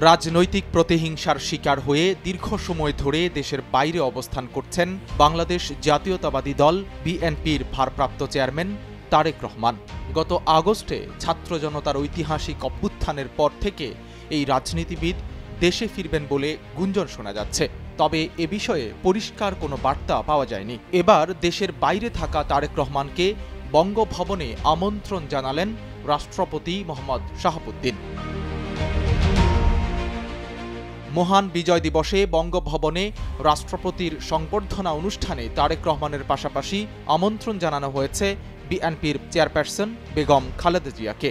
রাজনৈতিক প্রতিহিংসার শিকার হয়ে দীর্ঘ সময় ধরে দেশের বাইরে অবস্থান করছেন বাংলাদেশ জাতীয়তাবাদী দল বিএনপির ভারপ্রাপ্ত চেয়ারম্যান তারেক রহমান। গত আগস্টে ছাত্র জনতার ঐতিহাসিক অভ্যুত্থানের পর থেকে এই রাজনীতিবিদ দেশে ফিরবেন বলে গুঞ্জন শোনা যাচ্ছে। তবে এ বিষয়ে পরিষ্কার কোনো বার্তা পাওয়া যায়নি। এবার দেশের বাইরে থাকা তারেক রহমানকে বঙ্গভবনে আমন্ত্রণ জানালেন রাষ্ট্রপতি মোহাম্মদ শাহাবুদ্দিন। মহান বিজয় দিবসে বঙ্গভবনে রাষ্ট্রপতির সংবর্ধনা অনুষ্ঠানে তারেক রহমানের পাশাপাশি আমন্ত্রণ জানানো হয়েছে বিএনপির চেয়ারপারসন বেগম খালেদা জিয়াকে।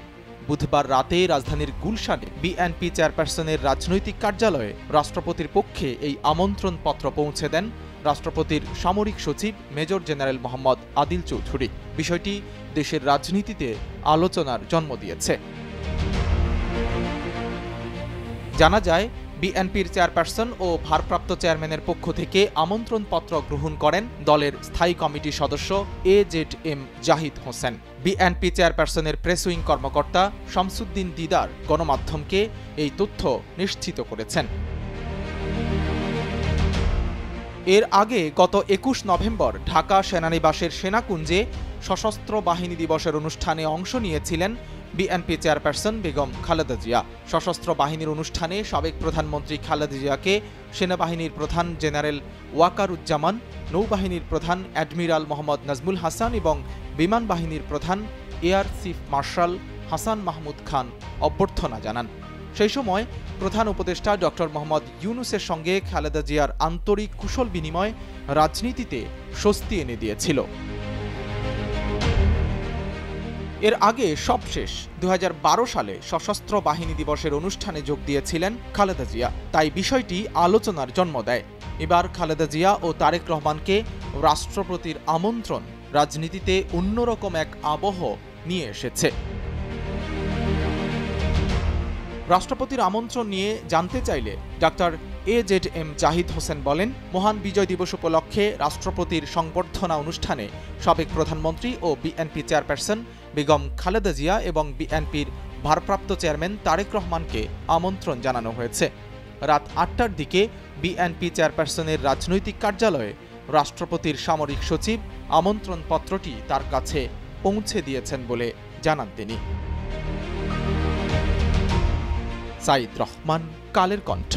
বুধবার রাতে রাজধানীর গুলশানে বিএনপি চেয়ারপারসনের রাজনৈতিক কার্যালয়ে রাষ্ট্রপতির পক্ষে এই আমন্ত্রণ পত্র পৌঁছে দেন রাষ্ট্রপতির সামরিক সচিব মেজর জেনারেল মোহাম্মদ আদিল চৌধুরী। বিষয়টি দেশের রাজনীতিতে আলোচনার জন্ম দিয়েছে। জানা যায়, বিএনপির চেয়ারপারসন ও ভারপ্রাপ্ত চেয়ারম্যানের পক্ষ থেকে আমন্ত্রণপত্র গ্রহণ করেন দলের স্থায়ী কমিটির সদস্য AZM জাহিদ হোসেন। বিএনপি চেয়ারপারসনের প্রেস উইং কর্মকর্তা শামসুদ্দিন দিদার গণমাধ্যমকে এই তথ্য নিশ্চিত করেছেন। এর আগে গত ২১ নভেম্বর ঢাকা সেনানিবাসের সেনাকুঞ্জে সশস্ত্র বাহিনী দিবসের অনুষ্ঠানে অংশ নিয়েছিলেন বিএনপি চেয়ারপারসন বেগম খালেদা জিয়া। সশস্ত্র বাহিনীর অনুষ্ঠানে সাবেক প্রধানমন্ত্রী খালেদা জিয়াকে সেনাবাহিনীর প্রধান জেনারেল ওয়াকারুজ্জামান, নৌবাহিনীর প্রধান অ্যাডমিরাল মোহাম্মদ নাজমুল হাসান এবং বিমান বাহিনীর প্রধান air chief marshal Hasan Mahmud Khan অভ্যর্থনা জানান। সেই সময় প্রধান উপদেষ্টা ডক্টর মোহাম্মদ ইউনুসের সঙ্গে খালেদা জিয়ার আন্তরিক কুশল বিনিময় রাজনীতিতে স্বস্তি এনে দিয়েছিল। এর আগে সবশেষ ২০১২ সালে সশস্ত্র বাহিনী দিবসের অনুষ্ঠানে যোগ দিয়েছিলেন খালেদা জিয়া, তাই বিষয়টি আলোচনার জন্ম দেয়। এবার খালেদা জিয়া ও তারেক রহমানকে রাষ্ট্রপতির আমন্ত্রণ রাজনীতিতে অন্যরকম এক আবহ নিয়ে এসেছে। রাষ্ট্রপতির আমন্ত্রণ নিয়ে জানতে চাইলে ডাক্তার AZM জাহিদ হোসেন বলেন, মহান বিজয় দিবস উপলক্ষে রাষ্ট্রপতির সংবর্ধনা অনুষ্ঠানে সাবেক প্রধানমন্ত্রী ও বিএনপি চেয়ারপারসন বেগম খালেদা জিয়া এবং বিএনপির ভারপ্রাপ্ত চেয়ারম্যান তারেক রহমানকে আমন্ত্রণ জানানো হয়েছে। রাত ৮টার দিকে বিএনপি চেয়ারপারসনের রাজনৈতিক কার্যালয়ে রাষ্ট্রপতির সামরিক সচিব আমন্ত্রণপত্রটি তার কাছে পৌঁছে দিয়েছেন বলে জানান তিনি। সাইদ রহমান, কালের কণ্ঠ।